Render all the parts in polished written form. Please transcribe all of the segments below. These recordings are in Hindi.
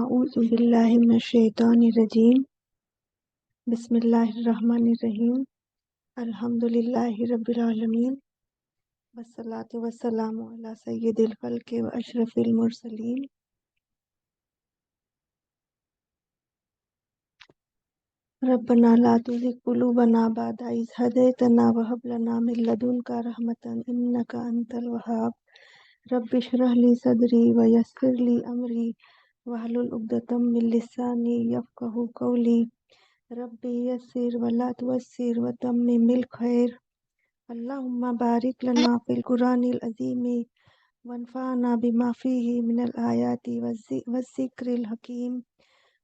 अऊज़ु बिल्लाहि मिनश्शैतानिर्रजीम। बिस्मिल्लाहिर्रहमानिर्रहीम। अल्हम्दुलिल्लाहि रब्बिल आलमीन। वस्सलातु वस्सलामु अला सय्यिदिल खल्क़ि व अशरफिल मुरसलीन। रब्बना ला तुज़िग़ क़ुलूबना बअदा इज़ हदैतना व हब लना मिन लदुनका रहमतन इन्नका अंतल वहाब। रब्बि इश्रह ली सदरी व यस्सिर ली अमरी वहलुल उक़दतम मिन लिसानी यफ़क़हू क़ौली। रब्बी यस्सिर वला तुअस्सिर वतम्मिमिल खैर। अल्लाहुम्मा बारिक लना फ़िल क़ुरानिल अज़ीम वन्फ़अना बिमा फ़ीहि मिनल आयाति वज़्ज़िक्रिल हकीम।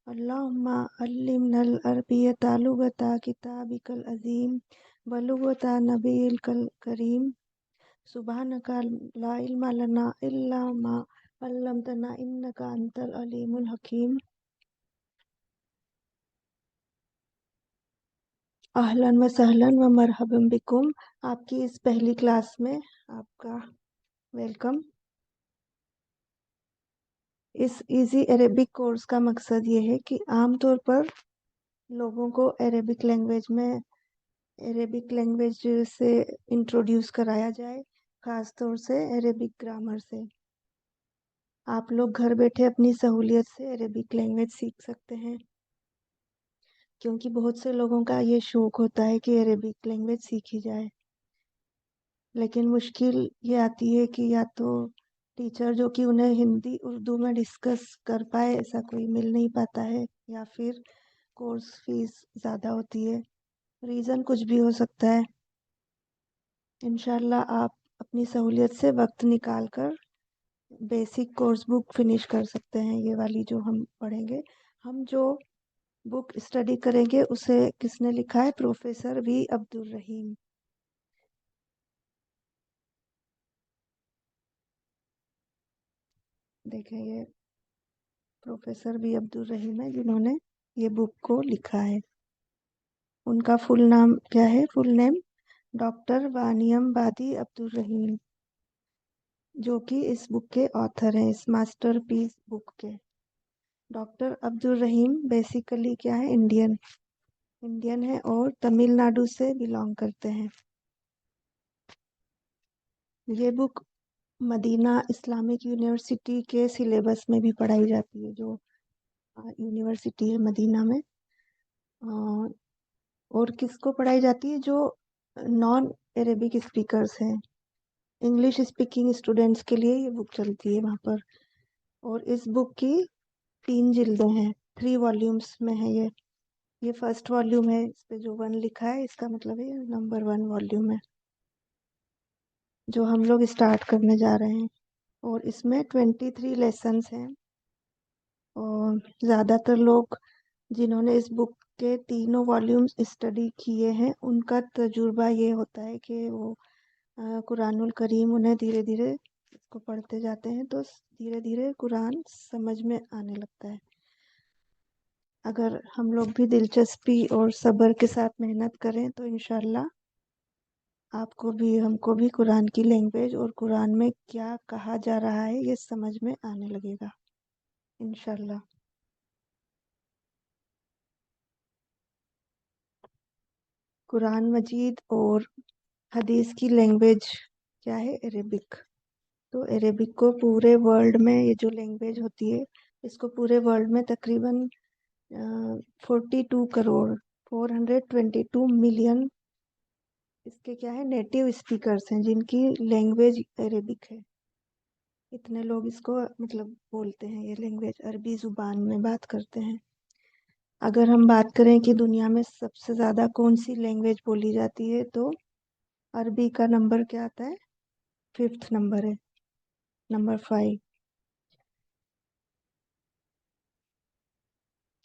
अल्लाहुम्मा अल्लिमनल अरबिय्यता लुग़ता किताबिकल अज़ीम व लुग़ता नबिय्यिल करीम। सुब्हानका ला इल्मा लना इल्ला मा अल्लमतना इन्नका अंतल अलीमुल हकीम। अहलन व सहलन व मरहबन बिकुम। आपकी इस पहली क्लास में आपका वेलकम। इस इजी अरेबिक कोर्स का मकसद ये है कि आमतौर पर लोगों को अरेबिक लैंग्वेज से इंट्रोड्यूस कराया जाए, ख़ास तौर से अरेबिक ग्रामर से। आप लोग घर बैठे अपनी सहूलियत से अरेबिक लैंग्वेज सीख सकते हैं, क्योंकि बहुत से लोगों का ये शौक़ होता है कि अरेबिक लैंग्वेज सीखी जाए, लेकिन मुश्किल ये आती है कि या तो टीचर जो कि उन्हें हिंदी उर्दू में डिस्कस कर पाए, ऐसा कोई मिल नहीं पाता है, या फिर कोर्स फीस ज़्यादा होती है। रीज़न कुछ भी हो सकता है। इंशाल्लाह आप अपनी सहूलियत से वक्त निकाल कर बेसिक कोर्स बुक फिनिश कर सकते हैं। ये वाली जो हम पढ़ेंगे, हम जो बुक स्टडी करेंगे उसे किसने लिखा है? प्रोफेसर वी अब्दुल रहीम। देखें, ये प्रोफेसर वी अब्दुल रहीम है जिन्होंने ये बुक को लिखा है। उनका फुल नाम क्या है? फुल नेम डॉक्टर वानियम बादी अब्दुल रहीम, जो कि इस बुक के ऑथर हैं, इस मास्टरपीस बुक के। डॉक्टर अब्दुल रहीम बेसिकली क्या है? इंडियन है और तमिलनाडु से बिलोंग करते हैं। ये बुक मदीना इस्लामिक यूनिवर्सिटी के सिलेबस में भी पढ़ाई जाती है, जो यूनिवर्सिटी है मदीना में। और किसको पढ़ाई जाती है? जो नॉन अरेबिक स्पीकर्स हैं, इंग्लिश स्पीकिंग स्टूडेंट्स के लिए ये बुक चलती है वहाँ पर। और इस बुक की 3 जिल्दें हैं, 3 वॉल्यूम्स में है ये फर्स्ट वॉल्यूम है। इस पे जो 1 लिखा है, इसका मतलब है नंबर 1 वॉल्यूम है, जो हम लोग स्टार्ट करने जा रहे हैं। और इसमें 23 लेसन्स हैं। और ज़्यादातर लोग जिन्होंने इस बुक के तीनों वॉल्यूम्स स्टडी किए हैं, उनका तजुर्बा ये होता है कि वो कुरानुल करीम उन्हें धीरे धीरे इसको पढ़ते जाते हैं तो धीरे धीरे कुरान समझ में आने लगता है। अगर हम लोग भी दिलचस्पी और सब्र के साथ मेहनत करें तो इंशाल्लाह आपको भी हमको भी कुरान की लैंग्वेज और कुरान में क्या कहा जा रहा है ये समझ में आने लगेगा इंशाल्लाह। कुरान मजीद और हदीस की लैंग्वेज क्या है? अरेबिक। तो अरेबिक को पूरे वर्ल्ड में, ये जो लैंग्वेज होती है, इसको पूरे वर्ल्ड में तकरीबन 42 करोड़ 422 मिलियन इसके क्या है? नेटिव स्पीकर्स हैं जिनकी लैंग्वेज अरेबिक है। इतने लोग इसको मतलब बोलते हैं, ये लैंग्वेज अरबी ज़ुबान में बात करते हैं। अगर हम बात करें कि दुनिया में सबसे ज़्यादा कौन सी लैंग्वेज बोली जाती है, तो अरबी का नंबर क्या आता है? 5th नंबर है, नंबर 5।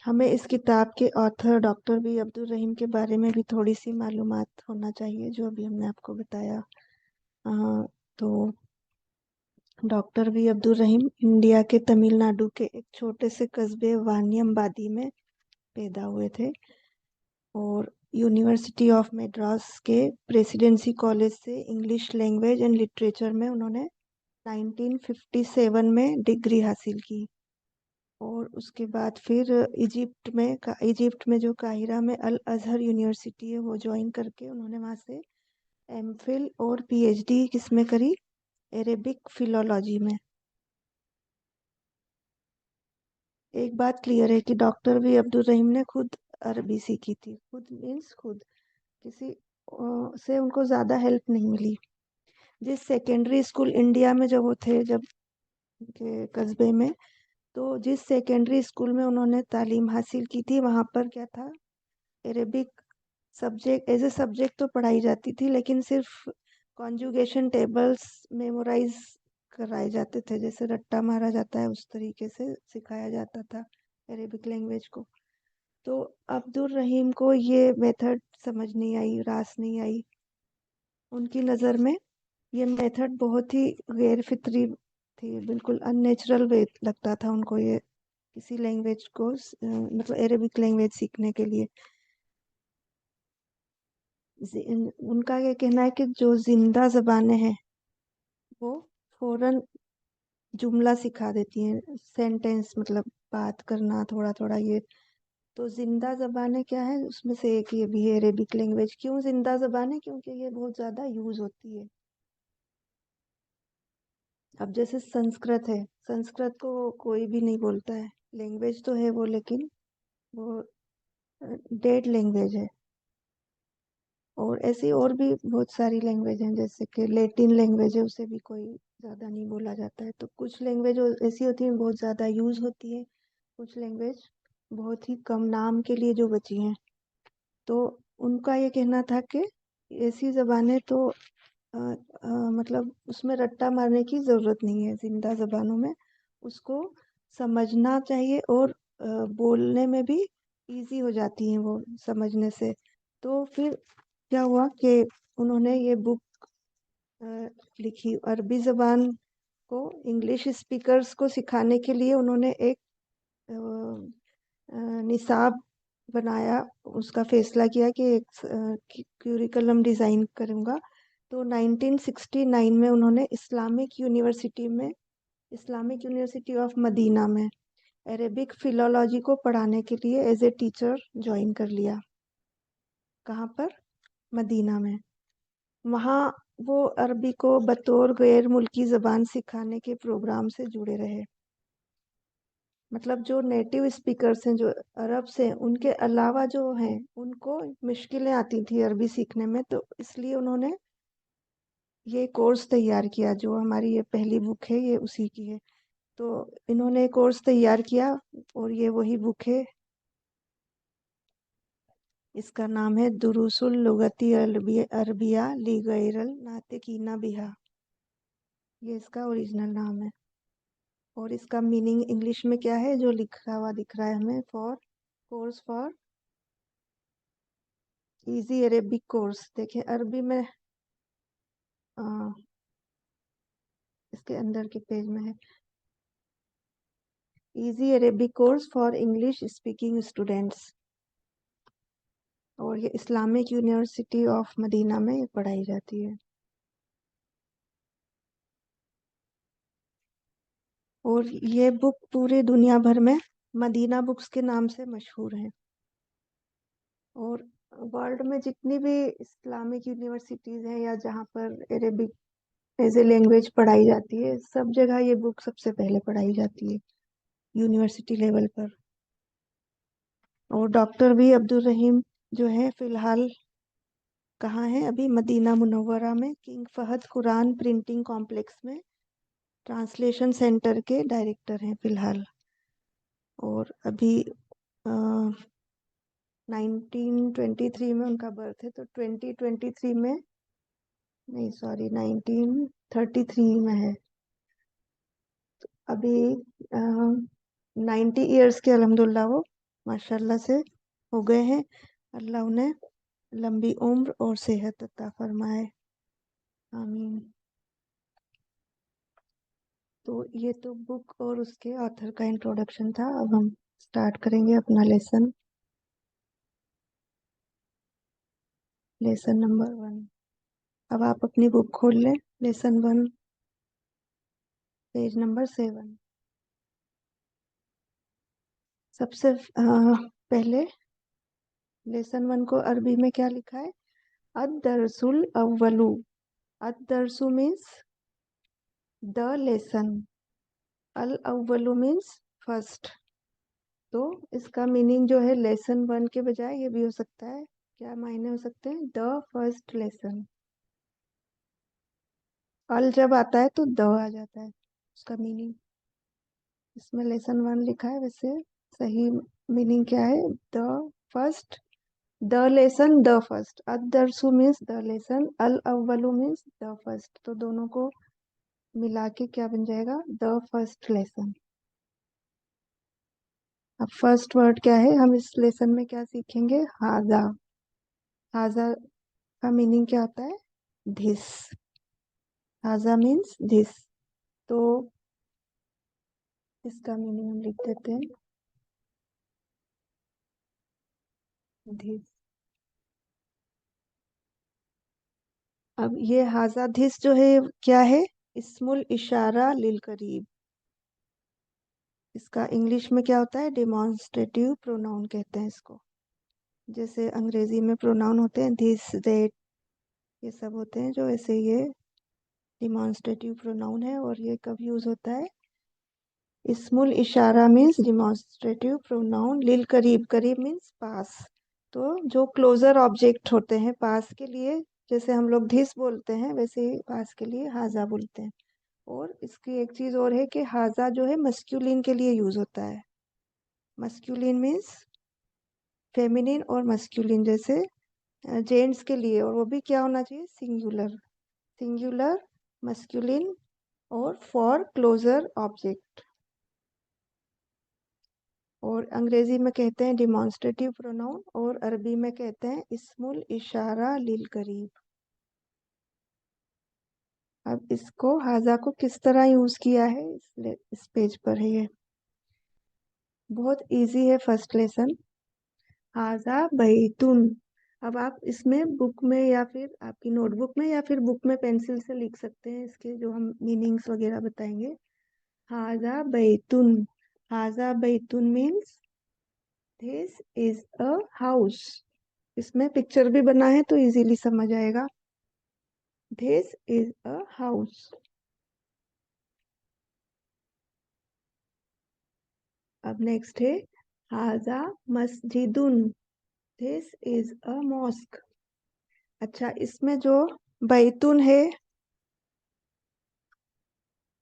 हमें इस किताब के ऑथर डॉक्टर वी अब्दुल रहीम के बारे में भी थोड़ी सी मालूमात होना चाहिए, जो अभी हमने आपको बताया। तो डॉक्टर वी अब्दुल रहीम इंडिया के तमिलनाडु के एक छोटे से कस्बे वानियमबादी में पैदा हुए थे, और यूनिवर्सिटी ऑफ मद्रास के प्रेसिडेंसी कॉलेज से इंग्लिश लैंग्वेज एंड लिटरेचर में उन्होंने 1957 में डिग्री हासिल की। और उसके बाद फिर इजिप्ट में जो काहिरा में अल अजहर यूनिवर्सिटी है वो ज्वाइन करके उन्होंने वहाँ से एमफिल और पीएचडी किसमें करी, अरेबिक फिलोलॉजी में। एक बात क्लियर है कि डॉक्टर भी अब्दुल रहीम ने खुद अरबी सीखी थी, खुद मीन्स खुद, किसी से उनको ज़्यादा हेल्प नहीं मिली। जिस सेकेंडरी स्कूल इंडिया में जब वो थे, जब उनके कस्बे में, तो जिस सेकेंडरी स्कूल में उन्होंने तालीम हासिल की थी वहाँ पर क्या था, Arabic subject as a subject तो पढ़ाई जाती थी, लेकिन सिर्फ कॉन्जुगेशन टेबल्स मेमोराइज कराए जाते थे, जैसे रट्टा मारा जाता है उस तरीके से सिखाया जाता था अरेबिक लैंग्वेज को। तो अब्दुल रहीम को ये मेथड समझ नहीं आई, रास नहीं आई। उनकी नज़र में ये मेथड बहुत ही गैर फितरी थी, बिल्कुल अननेचुरल वे लगता था उनको ये, किसी लैंग्वेज को मतलब अरेबिक लैंग्वेज सीखने के लिए। उनका ये कहना है कि जो जिंदा जबानें हैं वो फौरन जुमला सिखा देती हैं, सेंटेंस मतलब बात करना थोड़ा थोड़ा ये। तो जिंदा जबानें क्या है, उसमें से एक ये भी है अरेबिक लैंग्वेज। क्यों जिंदा जबानें, क्योंकि ये बहुत ज़्यादा यूज होती है। अब जैसे संस्कृत है, संस्कृत को कोई भी नहीं बोलता है, लैंग्वेज तो है वो, लेकिन वो डेड लैंग्वेज है। और ऐसी और भी बहुत सारी लैंग्वेज हैं, जैसे कि लैटिन लैंग्वेज है, उसे भी कोई ज़्यादा नहीं बोला जाता है। तो कुछ लैंग्वेज ऐसी होती हैं बहुत ज़्यादा यूज होती है, कुछ लैंग्वेज बहुत ही कम नाम के लिए जो बची हैं। तो उनका ये कहना था कि ऐसी जबानें तो मतलब उसमें रट्टा मारने की ज़रूरत नहीं है, जिंदा जबानों में उसको समझना चाहिए, और बोलने में भी इजी हो जाती हैं वो समझने से। तो फिर क्या हुआ कि उन्होंने ये बुक लिखी, अरबी ज़बान को इंग्लिश स्पीकर्स को सिखाने के लिए उन्होंने एक निसाब बनाया, उसका फैसला किया कि एक क्यूरिकुलम डिज़ाइन करूँगा। तो 1969 में उन्होंने इस्लामिक यूनिवर्सिटी ऑफ मदीना में अरेबिक फिलोलॉजी को पढ़ाने के लिए एज ए टीचर ज्वाइन कर लिया। कहाँ पर? मदीना में। वहाँ वो अरबी को बतौर गैर मुल्की ज़बान सिखाने के प्रोग्राम से जुड़े रहे। मतलब जो नेटिव स्पीकर्स हैं, जो अरब से, उनके अलावा जो हैं उनको मुश्किलें आती थी अरबी सीखने में, तो इसलिए उन्होंने ये कोर्स तैयार किया। जो हमारी ये पहली बुक है ये उसी की है। तो इन्होंने कोर्स तैयार किया और ये वही बुक है। इसका नाम है दुरूसुल लुगती अरबिया लिगैरल नातिकीना बिहा, ये इसका ओरिजिनल नाम है। और इसका मीनिंग इंग्लिश में क्या है जो लिखा हुआ दिख रहा है हमें, course for easy Arabic course. देखिए अरबी में आ, इसके अंदर के पेज में है, easy Arabic course for English speaking students. और ये इस्लामिक यूनिवर्सिटी ऑफ मदीना में ये पढ़ाई जाती है। और ये बुक पूरे दुनिया भर में मदीना बुक्स के नाम से मशहूर है। और वर्ल्ड में जितनी भी इस्लामिक यूनिवर्सिटीज़ हैं या जहाँ पर अरेबिक एज ए लैंग्वेज पढ़ाई जाती है, सब जगह ये बुक सबसे पहले पढ़ाई जाती है यूनिवर्सिटी लेवल पर। और डॉक्टर भी अब्दुल रहीम जो है फिलहाल कहाँ है, अभी मदीना मुनव्वरा में King Fahd Quran Printing Complex में ट्रांसलेशन सेंटर के डायरेक्टर हैं फिलहाल। और अभी 1923 में उनका बर्थ है, तो 2023 में, नहीं सॉरी 1933 में है। अभी 90 ईयर्स के अल्हम्दुलिल्लाह वो माशाल्लाह से हो गए हैं। अल्लाह उन्हें लंबी उम्र और सेहत अता फरमाए, आमीन। तो ये तो बुक और उसके ऑथर का इंट्रोडक्शन था। अब हम स्टार्ट करेंगे अपना लेसन, लेसन नंबर 1। अब आप अपनी बुक खोल लें, लेसन 1, पेज नंबर 7। सबसे पहले लेसन 1 को अरबी में क्या लिखा है? अद-दरसुल अव्वलु। अद-दरसु मीन्स द लेसन, अल अव्वलु मीन्स फर्स्ट। तो इसका मीनिंग जो है लेसन 1 के बजाय ये भी हो सकता है, क्या मायने हो सकते हैं? The first lesson. अल जब आता है तो द आ जाता है उसका मीनिंग। इसमें लेसन 1 लिखा है, वैसे सही मीनिंग क्या है? The first, the lesson, the first. अद-दरसु मीन्स द लेसन, अल अव्वलु मीन्स द फर्स्ट। तो दोनों को मिला के क्या बन जाएगा? The first lesson. अब फर्स्ट वर्ड क्या है? हम इस लेसन में क्या सीखेंगे? हाजा। हाजा का मीनिंग क्या होता है? धिस। हाजा मीन्स धिस। तो इसका मीनिंग हम लिख देते हैं, धिस। अब ये हाजा धिस जो है क्या है? इस्मुल इशारा लिल करीब। इसका इंग्लिश में क्या होता है? डिमॉन्स्ट्रेटिव प्रोनाउन कहते हैं इसको। जैसे अंग्रेजी में प्रोनाउन होते हैं दिस, दैट, ये सब होते हैं, जो ऐसे ये डिमॉन्स्ट्रेटिव प्रोनाउन है। और ये कब यूज होता है? इस्मुल इशारा मीन्स डिमॉन्स्ट्रेटिव प्रोनाउन लिल करीब। करीब मीन्स पास। तो जो क्लोजर ऑब्जेक्ट होते हैं पास के लिए, जैसे हम लोग धिस बोलते हैं, वैसे ही पास के लिए हाजा बोलते हैं। और इसकी एक चीज और है कि हाजा जो है मस्क्यूलिन के लिए यूज होता है। मस्क्यूलिन मीन्स फेमिनिन और मस्क्यूलिन, जैसे जेंट्स के लिए। और वो भी क्या होना चाहिए? सिंगुलर। सिंगुलर, मस्कुलिन और फॉर क्लोजर ऑब्जेक्ट। और अंग्रेजी में कहते हैं डिमॉन्स्ट्रेटिव प्रोनाउन, और अरबी में कहते हैं इस्मुल इशारा लिल करीब। अब इसको हाजा को किस तरह यूज किया है इस पेज पर है ये। बहुत इजी है फर्स्ट लेसन। हाजा बैतुन। अब आप इसमें बुक में या फिर आपकी नोटबुक में या फिर बुक में पेंसिल से लिख सकते हैं, इसके जो हम मीनिंग्स वगैरह बताएंगे। हाजा बैतुन। हाजा बैतुन means this is a house. इसमें पिक्चर भी बना है तो इजीली समझ आएगा। This is a house. अब नेक्स्ट है हाजा मस्जिदुन। This is a mosque. अच्छा, इसमें जो बैतुन है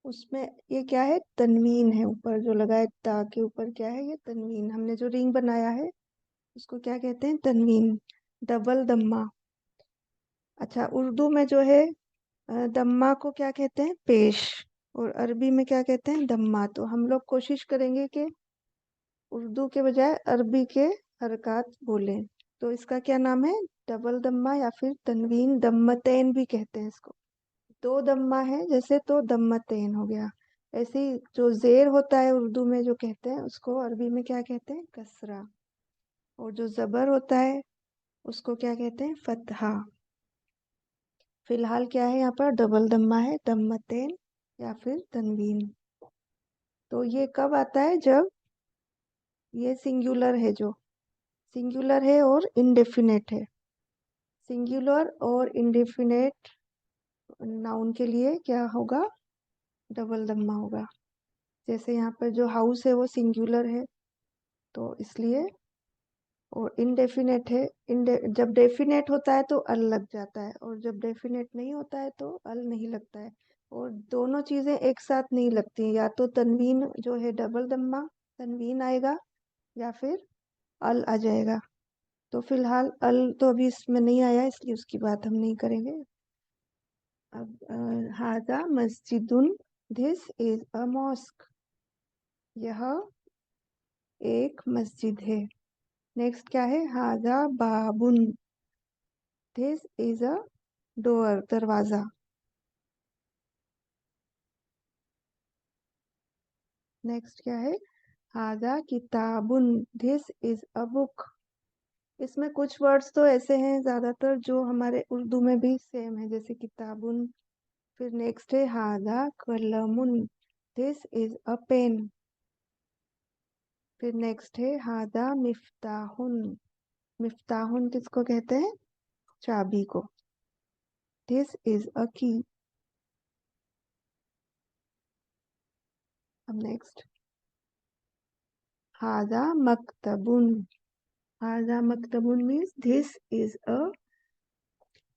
उसमें ये क्या है? तनवीन है। ऊपर जो लगा है ता के ऊपर क्या है? ये तनवीन। हमने जो रिंग बनाया है उसको क्या कहते हैं? तनवीन। डबल दम्मा। अच्छा, उर्दू में जो है दम्मा को क्या कहते हैं? पेश। और अरबी में क्या कहते हैं? दम्मा। तो हम लोग कोशिश करेंगे कि उर्दू के बजाय अरबी के हरकत बोलें। तो इसका क्या नाम है? डबल दम्मा या फिर तनवीन। दम्मतैन भी कहते हैं इसको। दो दम्मा है जैसे, तो दम्मतैन हो गया। ऐसे ही जो जेर होता है उर्दू में जो कहते हैं, उसको अरबी में क्या कहते हैं? कसरा। और जो जबर होता है उसको क्या कहते हैं? फतहा। फिलहाल क्या है यहाँ पर? डबल दम्मा है, दम्मतैन या फिर तनवीन। तो ये कब आता है? जब ये सिंगुलर है, जो सिंगुलर है और इंडेफिनेट है। सिंगुलर और इंडेफिनेट नाउन के लिए क्या होगा? डबल दम्मा होगा। जैसे यहाँ पर जो हाउस है वो सिंगुलर है तो इसलिए, और इनडेफिनेट है। जब डेफिनेट होता है तो अल लग जाता है, और जब डेफिनेट नहीं होता है तो अल नहीं लगता है। और दोनों चीजें एक साथ नहीं लगती हैं, या तो तनवीन जो है डबल दम्मा तनवीन आएगा, या फिर अल आ जाएगा। तो फिलहाल अल तो अभी इसमें नहीं आया, इसलिए उसकी बात हम नहीं करेंगे। अब हाजा मस्जिदुन। This is a mosque. यह एक मस्जिद है। नेक्स्ट क्या है? हाजा बाबुन। दिस इज अ डोर, दरवाजा। नेक्स्ट क्या है? हाजा किताबुन। This is a book. इसमें कुछ वर्ड्स तो ऐसे हैं ज्यादातर जो हमारे उर्दू में भी सेम है, जैसे किताबुन। फिर नेक्स्ट है हाजा कलमुन। This is a pen. फिर नेक्स्ट है हादा मिफ्ताहुन। मिफ्ताहुन किसको कहते हैं? चाबी को। दिस इज अ की। अब नेक्स्ट हादा मकतबुन। हादा मकतबुन means this is a,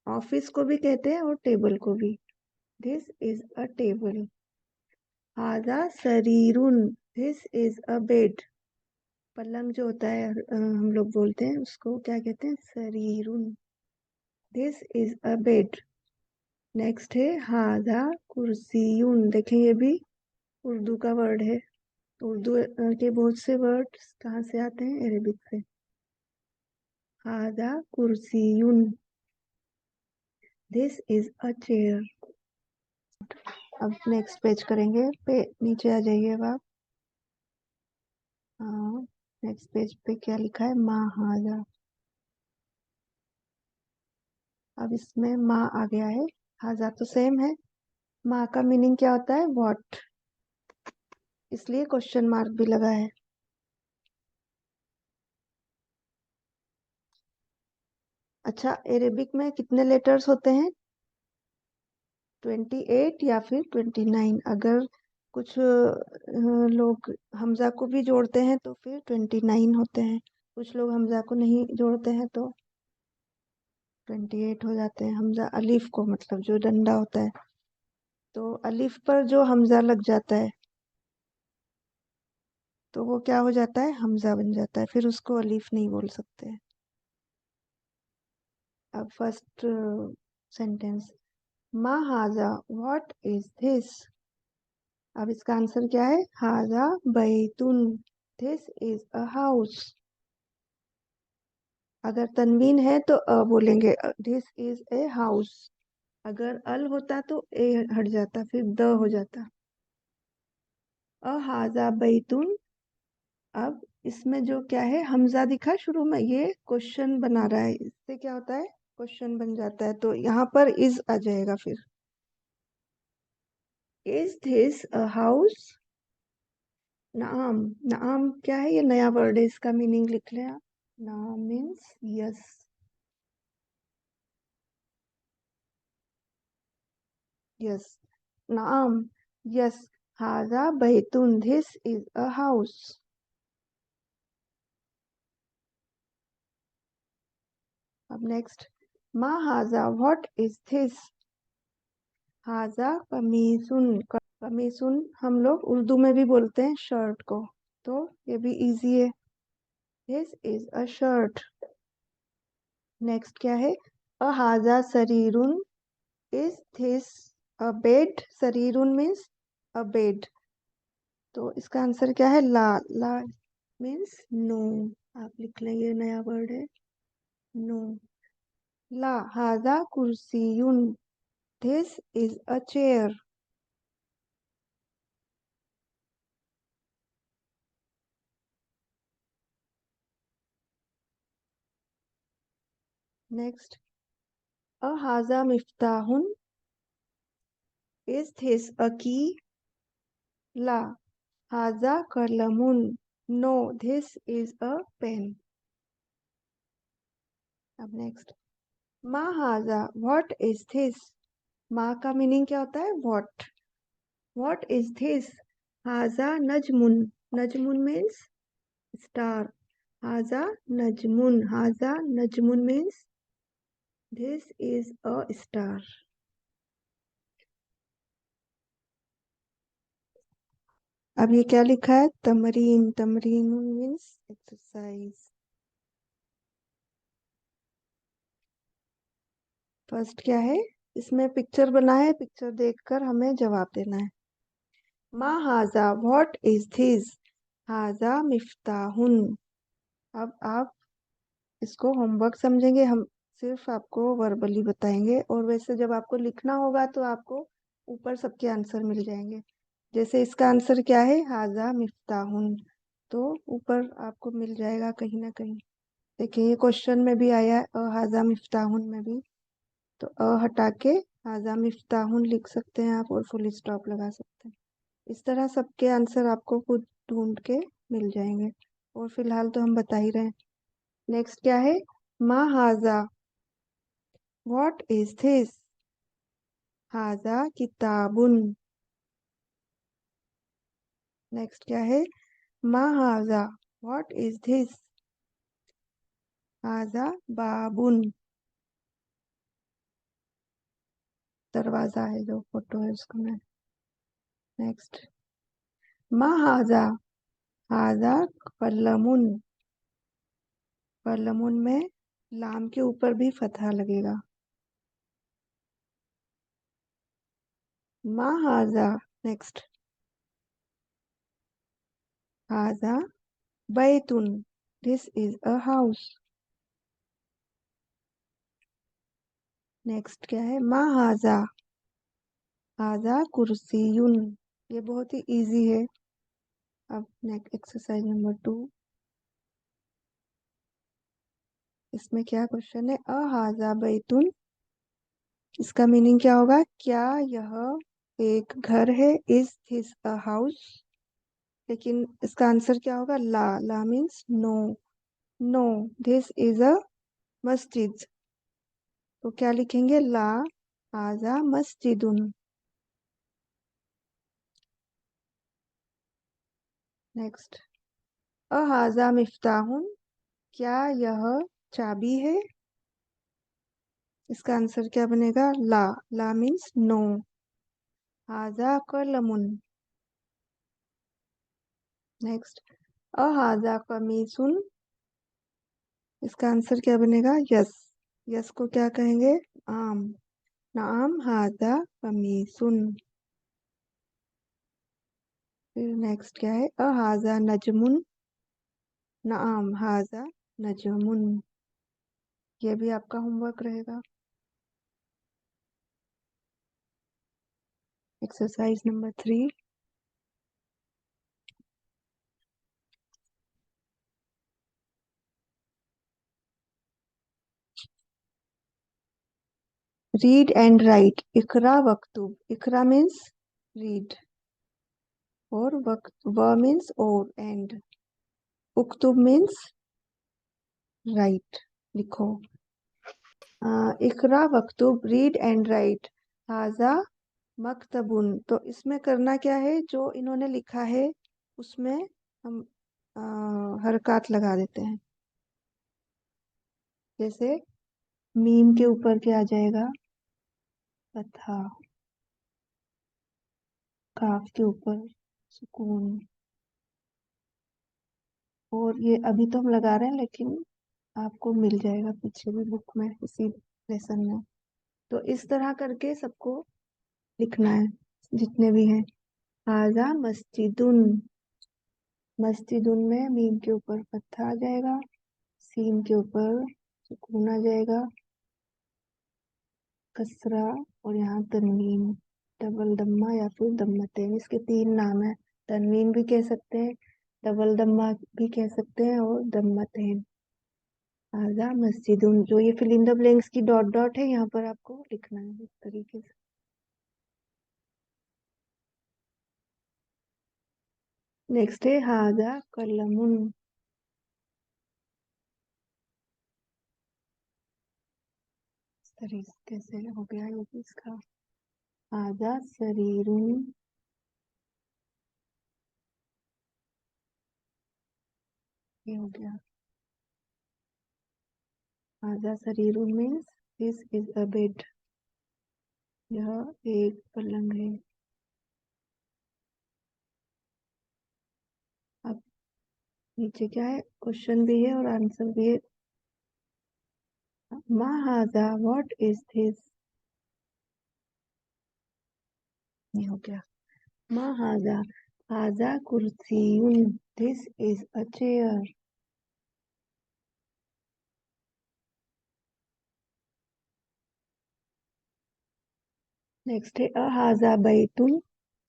office को भी कहते हैं और टेबल को भी। This is a table. हादा सरीरुन। This is a bed. पलंग जो होता है हम लोग बोलते हैं उसको क्या कहते हैं? सरीरुन। This is a bed. Next है हादा कुर्सियुन। देखें ये भी उर्दू का वर्ड है। उर्दू के बहुत से वर्ड्स कहाँ से आते हैं? अरेबिक से। हादा कुर्सियुन। This is a chair. अब नेक्स्ट पेज करेंगे। नीचे आ जाइए अब आप। हाँ, नेक्स्ट पेज पे क्या लिखा है? माँ हाजा। अब इसमें माँ आ गया है। हाजा तो सेम है। माँ का मीनिंग क्या होता है? व्हाट। इसलिए क्वेश्चन मार्क भी लगा है। अच्छा, अरेबिक में कितने लेटर्स होते हैं? 28 या फिर 29। अगर कुछ लोग हमजा को भी जोड़ते हैं तो फिर 29 होते हैं। कुछ लोग हमजा को नहीं जोड़ते हैं तो 28 हो जाते हैं। हमजा अलीफ को, मतलब जो डंडा होता है, तो अलीफ पर जो हमजा लग जाता है तो वो क्या हो जाता है? हमजा बन जाता है। फिर उसको अलीफ नहीं बोल सकते। अब फर्स्ट सेंटेंस, मा हाजा व्हाट इज दिस। अब इसका आंसर क्या है? हाजा बैतुन। This is a house. अगर तनवीन है तो बोलेंगे दिस इज ए हाउस। अगर अल होता तो ए हट जाता, फिर द हो जाता। अ हाजा बैतुन। अब इसमें जो क्या है, हमजा दिखा शुरू में, ये क्वेश्चन बना रहा है। इससे क्या होता है? क्वेश्चन बन जाता है। तो यहाँ पर इज आ जाएगा। फिर इज दिस अ हाउस। नाम। नाम क्या है? ये नया वर्ड है, इसका मीनिंग लिख लें आप। नाम मीन्स यस। यस। नाम। यस। हाजा बैतुन। This is a house. अब नेक्स्ट, मा हाजा व्हाट इज दिस। हाजा कमीसुन। कमीसुन हम लोग उर्दू में भी बोलते हैं शर्ट को, तो ये भी इजी है। This is a shirt. Next क्या है? अहाजा सरीरुन। Is this a bed. सरीरुन मीन्स अ बेड। तो इसका आंसर क्या है? ला। ला मीन्स नो। आप लिख लें, ये नया वर्ड है, नो। ला हाजा कुर्सियुन। This is a chair. Next, अहाजा मिफ्ताहुन। Is this a key. ला हाजा कलमुन। No this is a pen. अब नेक्स्ट, मा हाजा व्हाट इज दिस। मा का मीनिंग क्या होता है? व्हाट। What is this. हाजा नजमुन। नजमुन मीन्स स्टार। हाजा नजमुन। हाजा नजमुन means this is a star. अब ये क्या लिखा है? तमरीन। तमरीन मीन्स एक्सरसाइज। फर्स्ट क्या है? इसमें पिक्चर बना है, पिक्चर देखकर हमें जवाब देना है। मा हाजा व्हाट इज दिस। हाजा मिफ्ताहुन। अब आप इसको होमवर्क समझेंगे, हम सिर्फ आपको वर्बली बताएंगे, और वैसे जब आपको लिखना होगा तो आपको ऊपर सबके आंसर मिल जाएंगे। जैसे इसका आंसर क्या है? हाजा मिफ्ताहुन, तो ऊपर आपको मिल जाएगा कहीं ना कहीं। देखिए, ये क्वेश्चन में भी आया है, हाजा मिफ्ताहुन में भी। तो हटा के हाजा मिफ्ताहुन लिख सकते हैं आप, और फुल स्टॉप लगा सकते हैं। इस तरह सबके आंसर आपको खुद ढूंढ के मिल जाएंगे। और फिलहाल तो हम बता ही रहे हैं। नेक्स्ट क्या है? मा हाजा, व्हाट इज दिस? हाजा किताबुन। नेक्स्ट क्या है? मा हाजा, व्हाट इज दिस? हाजा बाबुन। दरवाजा है जो फोटो है उसका मैं। नेक्स्ट, मा हाजा, हाजा कलमुन। कलमुन में लाम के ऊपर भी फतहा लगेगा। मा हाजा। नेक्स्ट, हाजा बैतुन, this is a house. Next क्या है? मा हाजा, हाजा कुर्सियुन। ये बहुत ही इजी है। अब नेक्स्ट एक्सरसाइज नंबर 2। इसमें क्या क्वेश्चन है? अ हाजा बैतुन, इसका मीनिंग क्या होगा? क्या यह एक घर है? Is this a house? लेकिन इसका आंसर क्या होगा? ला। ला means no. No, this is a मस्जिद। तो क्या लिखेंगे? ला हाजा मस्जिदुन। नेक्स्ट, अ हाजा मिफ्ताहुन, क्या यह चाबी है? इसका आंसर क्या बनेगा? ला। ला मीन्स नो। हाजा कलमुन। नेक्स्ट, अ हाजा कमीसुन, इसका आंसर क्या बनेगा? यस। यस को क्या कहेंगे? आम। नाम हाजा कमीसुन। फिर नेक्स्ट क्या है? अ हाजा नजमुन, नाम हाजा नजमुन। ये भी आपका होमवर्क रहेगा। Exercise number 3। Read and write. इकरा वक्तुब। इकरा मीन्स रीड, और वक्त व मीन्स और एंड। उक्तुब मीन्स राइट, लिखो। इकरा वक्तुब, रीड एंड राइट। हाजा मकतबुन, तो इसमें करना क्या है? जो इन्होंने लिखा है उसमें हम हरकत लगा देते हैं। जैसे मीम के ऊपर क्या आ जाएगा? फतहा। काफ के ऊपर सुकून। और ये अभी तो हम लगा रहे हैं, लेकिन आपको मिल जाएगा पीछे भी बुक में, इसी लेसन में। तो इस तरह करके सबको लिखना है, जितने भी हैं। हाजा मस्जिदुन। मस्जिदुन में मीम के ऊपर फतहा आ जाएगा, सीन के ऊपर सुकून आ जाएगा, कसरा, और यहाँ तनवीन। डबल दम्मा या फिर दम्मतेन, इसके 3 नाम है। तनवीन भी कह सकते हैं, डबल दम्मा भी कह सकते हैं, और दम्मतेन। आजा मस्जिदुन, जो ये फिल इन द ब्लैंक्स की डॉट डॉट है, यहाँ पर आपको लिखना है इस तरीके से। नेक्स्ट है हाजा कलमुन। इस तरीके से हो गया ये भी इसका। हाजा शरीरुन, ये हो गया। हाजा शरीरुन means this is a bed, यह एक पलंग है। अब नीचे क्या है? क्वेश्चन भी है और आंसर भी है। मा हाजा, व्हाट इज दिस? ये हो गया। मा हाजा, हाजा कुर्सियुन, this is a chair. Next है अहाजा बैतुन,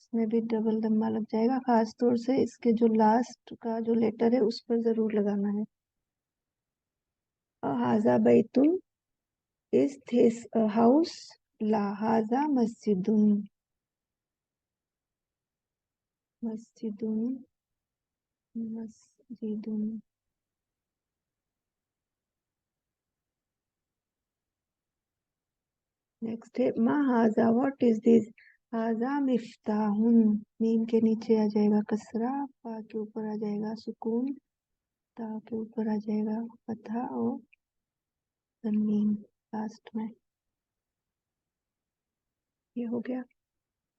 इसमें भी डबल दम्मा लग जाएगा, खास तौर से इसके जो लास्ट का जो लेटर है उस पर जरूर लगाना है। अहाजा बैतुन, इज दिस अ हाउस? ला हाजा मस्जिदुन। मस्जिदुन मस्जिदुन। नेक्स्ट है मा हाजा, व्हाट इज दिस। हाजा मिफ्ताहुन, मीम के नीचे आ जाएगा कसरा, फा के ऊपर आ जाएगा सुकून, ता के ऊपर आ जाएगा फतहा और तनवीन लास्ट में। ये हो गया,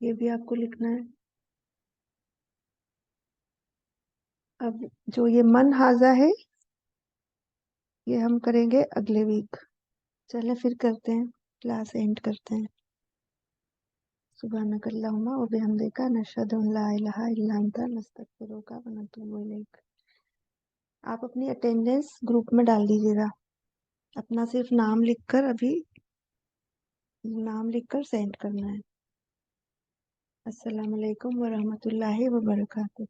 ये भी आपको लिखना है। अब जो ये मन हाजा है, ये हम करेंगे अगले वीक। चले फिर करते हैं, क्लास एंड करते हैं। सुब्हानकल्लाहुम्मा व बिहम्दिका नशहदु अन ला इलाहा इल्ला अंता नस्तगफिरुका व नतूबु इलैक। आप अपनी अटेंडेंस ग्रुप में डाल दीजिएगा, अपना सिर्फ नाम लिखकर, अभी नाम लिखकर सेंड करना है। अस्सलाम वालेकुम व रहमतुल्लाहि व बरकातुहू।